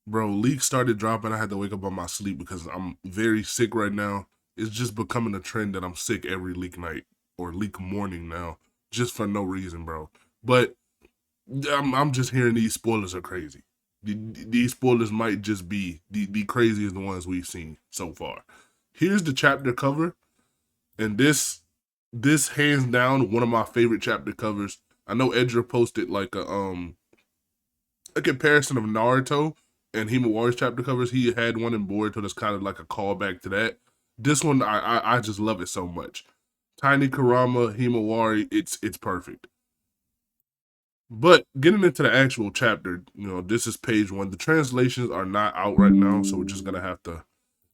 Bro, leaks started dropping. I had to wake up on my sleep because I'm very sick right now. It's just becoming a trend that I'm sick every leak night or leak morning now, just for no reason, bro. But I'm just hearing these spoilers are crazy. These spoilers might just be the craziest ones we've seen so far. Here's the chapter cover, and this hands down one of my favorite chapter covers. I know Edra posted like a comparison of Naruto and Himawaris chapter covers. He had one in Boruto that's kind of like a callback to that. This one, I just love it so much. Tiny Kurama, Himawari, it's perfect. But getting into the actual chapter, this is page one. The translations are not out right now, so we're just gonna have to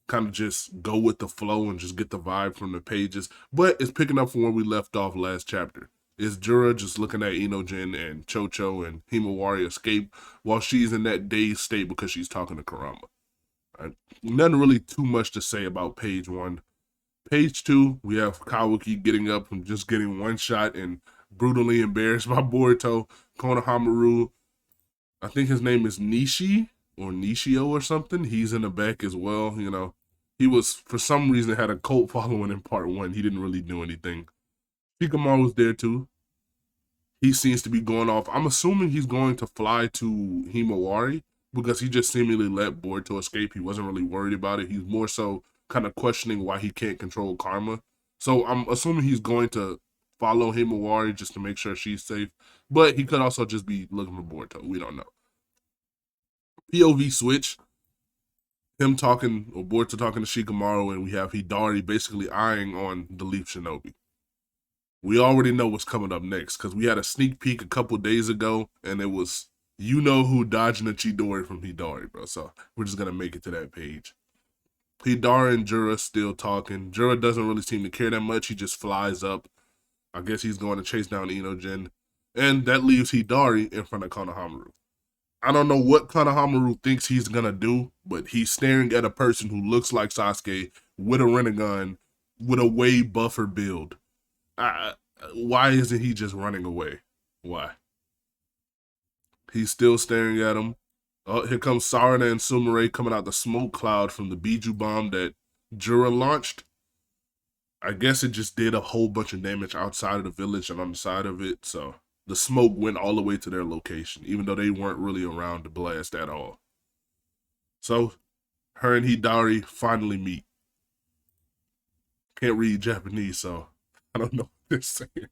kind of just go with the flow and just get the vibe from the pages. But it's picking up from where we left off last chapter. Is Jura just looking at Inojin and Chocho and Himawari escape while she's in that dazed state because she's talking to Kurama. Right? Nothing really too much to say about page one. Page two, we have Kawaki getting up from just getting one shot and brutally embarrassed by Boruto. Konohamaru, I think his name is Nishi or Nishio or something. He's in the back as well. He was, for some reason, had a cult following in part one. He didn't really do anything. Shikamaru was there too. He seems to be going off. I'm assuming he's going to fly to Himawari because he just seemingly let Boruto escape. He wasn't really worried about it. He's more so kind of questioning why he can't control karma. So I'm assuming he's going to follow Himawari just to make sure she's safe. But he could also just be looking for Boruto. We don't know. POV switch. Him talking, or Boruto talking to Shikamaru, and we have Hidari basically eyeing on the Leaf Shinobi. We already know what's coming up next because we had a sneak peek a couple days ago, and it was who dodging a Chidori from Hidari, bro. So we're just gonna make it to that page. Hidari and Jura still talking. Jura doesn't really seem to care that much. He just flies up. I guess he's going to chase down Inojin, and that leaves Hidari in front of Konohamaru. I don't know what Konohamaru thinks he's gonna do, but he's staring at a person who looks like Sasuke with a Rinnegan with a way buffer build. Why isn't he just running away? Why? He's still staring at him. Oh, here comes Sarada and Sumire coming out the smoke cloud from the Biju bomb that Jura launched. I guess it just did a whole bunch of damage outside of the village and on the side of it, so the smoke went all the way to their location, even though they weren't really around to blast at all. So her and Hidari finally meet. Can't read Japanese, so I don't know what they're saying.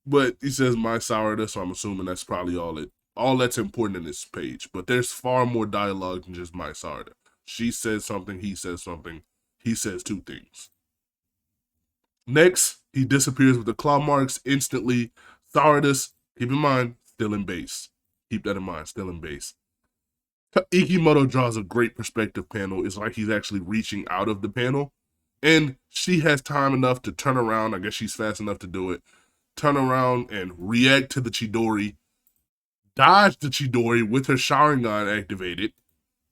But he says my Sarada, so I'm assuming that's probably all that's important in this page. But there's far more dialogue than just my Sarada. She says something, he says something, he says two things. Next, he disappears with the claw marks instantly. Sarada's, keep in mind, still in base. Keep that in mind, still in base. Ikimoto draws a great perspective panel. It's like he's actually reaching out of the panel. And she has time enough to turn around. I guess she's fast enough to do it. Turn around and react to the Chidori. Dodge the Chidori with her Sharingan activated.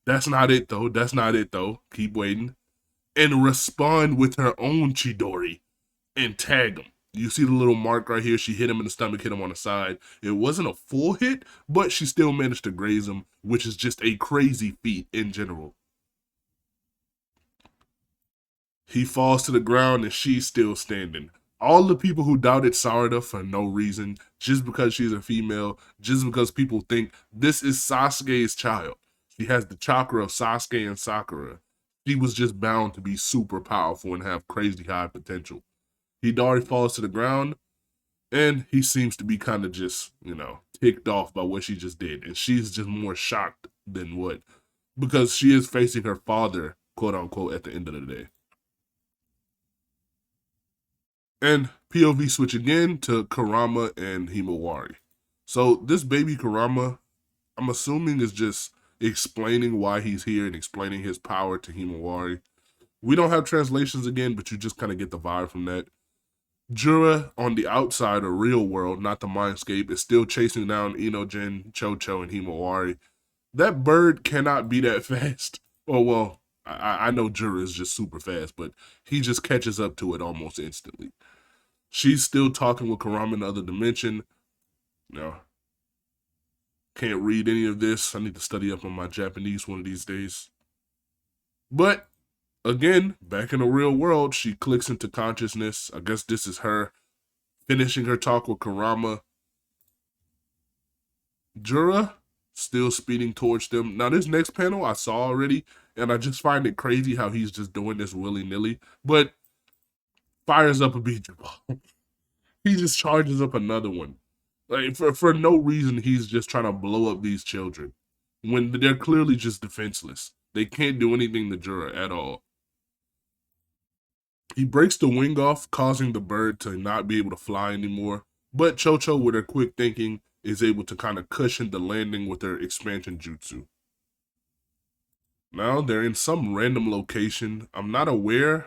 That's not it though. That's not it though. Keep waiting. And respond with her own Chidori and tag him. You see the little mark right here? She hit him in the stomach, hit him on the side. It wasn't a full hit, but she still managed to graze him, which is just a crazy feat in general. He falls to the ground and she's still standing. All the people who doubted Sarada for no reason, just because she's a female, just because people think this is Sasuke's child. She has the chakra of Sasuke and Sakura. She was just bound to be super powerful and have crazy high potential. Hidari falls to the ground, and he seems to be kind of just, ticked off by what she just did. And she's just more shocked than what, because she is facing her father, quote unquote, at the end of the day. And POV switch again to Kurama and Himawari. So this baby Kurama, I'm assuming, is just explaining why he's here and explaining his power to Himawari. We don't have translations again, but you just kind of get the vibe from that. Jura on the outside, or real world, not the mindscape, is still chasing down Inojin, Chocho, and Himawari. That bird cannot be that fast. Oh, well, I know Jura is just super fast, but he just catches up to it almost instantly. She's still talking with Kurama in the other dimension. No. Can't read any of this. I need to study up on my Japanese one of these days. But again, back in the real world, she clicks into consciousness. I guess this is her finishing her talk with Kurama. Jura still speeding towards them. Now, this next panel I saw already, and I just find it crazy how he's just doing this willy-nilly. But fires up a beach ball. He just charges up another one. Like, for no reason, he's just trying to blow up these children when they're clearly just defenseless. They can't do anything to Jura at all. He breaks the wing off, causing the bird to not be able to fly anymore. But Chocho, with her quick thinking, is able to kind of cushion the landing with her expansion jutsu. Now they're in some random location. I'm not aware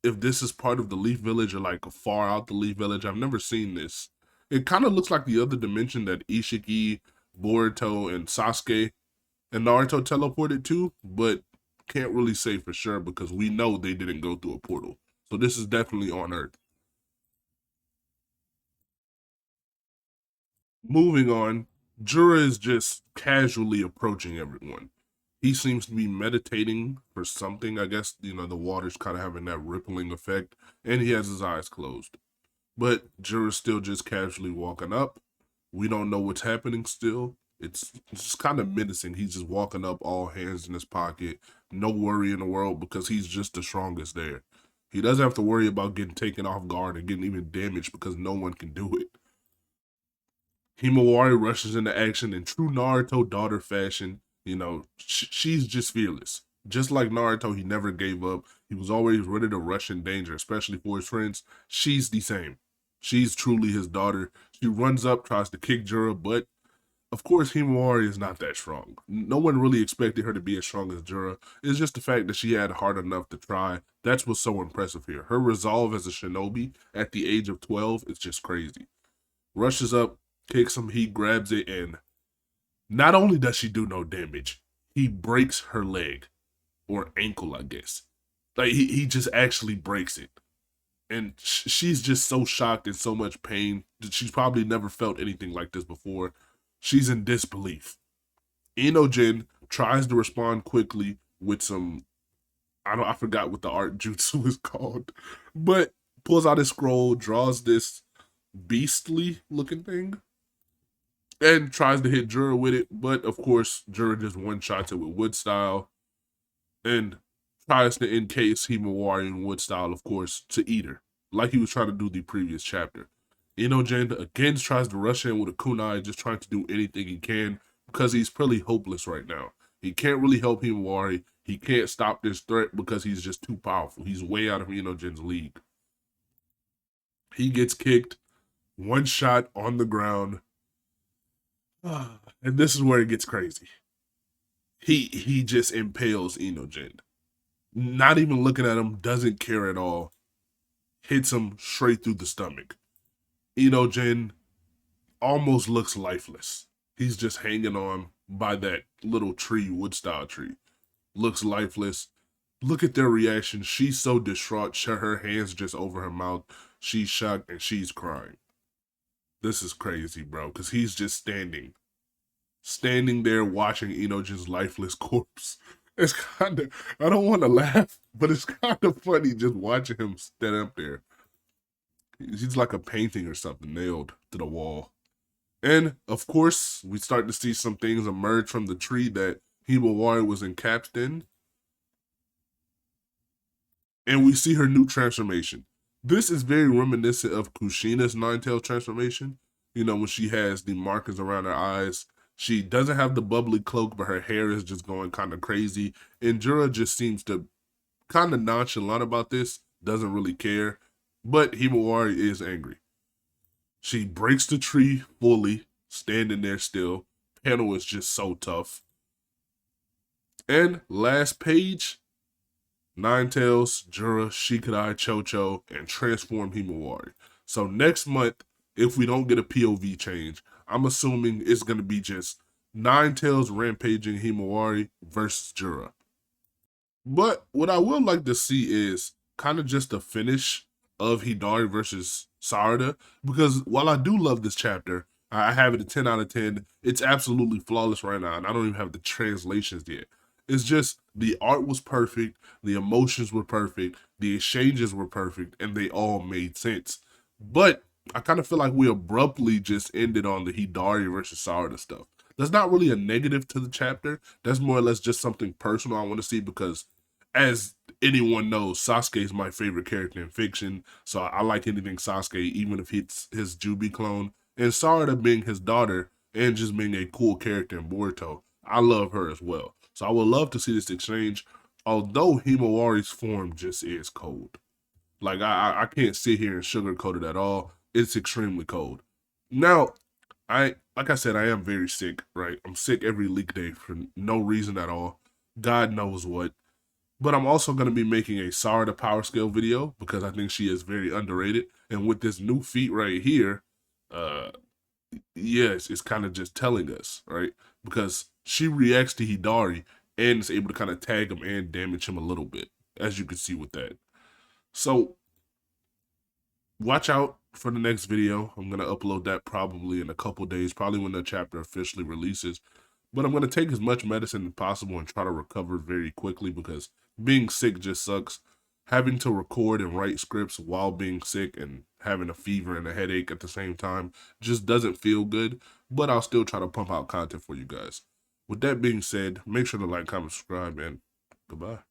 if this is part of the Leaf Village or like far out the Leaf Village. I've never seen this. It kind of looks like the other dimension that Ishiki, Boruto, and Sasuke and Naruto teleported to, but can't really say for sure because we know they didn't go through a portal. So this is definitely on Earth. Moving on, Jura is just casually approaching everyone. He seems to be meditating for something. I guess, the water's kind of having that rippling effect, and he has his eyes closed. But Jura's still just casually walking up. We don't know what's happening still. It's just kind of menacing. He's just walking up, all hands in his pocket. No worry in the world because he's just the strongest there. He doesn't have to worry about getting taken off guard and getting even damaged because no one can do it. Himawari rushes into action in true Naruto daughter fashion. She's just fearless. Just like Naruto, he never gave up. He was always ready to rush in danger, especially for his friends. She's the same. She's truly his daughter. She runs up, tries to kick Jura, but of course, Himawari is not that strong. No one really expected her to be as strong as Jura. It's just the fact that she had heart enough to try. That's what's so impressive here. Her resolve as a shinobi at the age of 12 is just crazy. Rushes up, kicks him, he grabs it, and not only does she do no damage, he breaks her leg. Or ankle, I guess. Like, he just actually breaks it. And she's just so shocked and so much pain that she's probably never felt anything like this before. She's in disbelief. Inojin tries to respond quickly with some, I forgot what the art jutsu is called, but pulls out his scroll, draws this beastly looking thing, and tries to hit Jura with it, but of course, Jura just one-shots it with wood style, and tries to encase Himawari in wood style, of course, to eat her, like he was trying to do the previous chapter. Inojin again tries to rush in with a kunai, just trying to do anything he can, because he's pretty hopeless right now. He can't really help Himawari. He can't stop this threat because he's just too powerful. He's way out of Inojin's league. He gets kicked, one shot on the ground. And this is where it gets crazy. He just impales Inojin. Not even looking at him, doesn't care at all. Hits him straight through the stomach. Inojin almost looks lifeless. He's just hanging on by that little tree, wood style tree. Looks lifeless. Look at their reaction. She's so distraught. Her hands just over her mouth. She's shocked and she's crying. This is crazy, bro, because he's just standing there watching Inojin's lifeless corpse. It's kind of, I don't want to laugh, but it's kind of funny just watching him stand up there. He's like a painting or something nailed to the wall. And, of course, we start to see some things emerge from the tree that Himawari was encapsulated in. And we see her new transformation. This is very reminiscent of Kushina's Nine-Tails transformation. When she has the markers around her eyes. She doesn't have the bubbly cloak, but her hair is just going kind of crazy. And Jura just seems to kind of nonchalant about this, doesn't really care. But Himawari is angry. She breaks the tree fully, standing there still. Panel is just so tough. And last page, Nine-Tails, Jura, Shikadai, Chocho, and transform Himawari. So next month, if we don't get a POV change, I'm assuming it's going to be just Nine-Tails rampaging Himawari versus Jura. But what I would like to see is kind of just a finish of Hidari versus Sarada, because while I do love this chapter, I have it a 10 out of 10. It's absolutely flawless right now, and I don't even have the translations yet. It's just the art was perfect, the emotions were perfect, the exchanges were perfect, and they all made sense. But I kind of feel like we abruptly just ended on the Hidari versus Sarada stuff. That's not really a negative to the chapter. That's more or less just something personal I want to see because, as anyone knows, Sasuke is my favorite character in fiction. So I like anything Sasuke, even if it's his Jubi clone. And Sarada being his daughter and just being a cool character in Boruto, I love her as well. So I would love to see this exchange. Although Himawaris form just is cold. Like I can't sit here and sugarcoat it at all. It's extremely cold. Now, like I said, I am very sick, right? I'm sick every leak day for no reason at all. God knows what. But I'm also going to be making a Sarada power scale video because I think she is very underrated. And with this new feat right here, uh, yes, it's kind of just telling us, right? Because she reacts to Hidari and is able to kind of tag him and damage him a little bit, as you can see with that. So watch out for the next video. I'm going to upload that probably in a couple days, probably when the chapter officially releases. But I'm going to take as much medicine as possible and try to recover very quickly because being sick just sucks. Having to record and write scripts while being sick and having a fever and a headache at the same time just doesn't feel good. But I'll still try to pump out content for you guys. With that being said, make sure to like, comment, subscribe, and goodbye.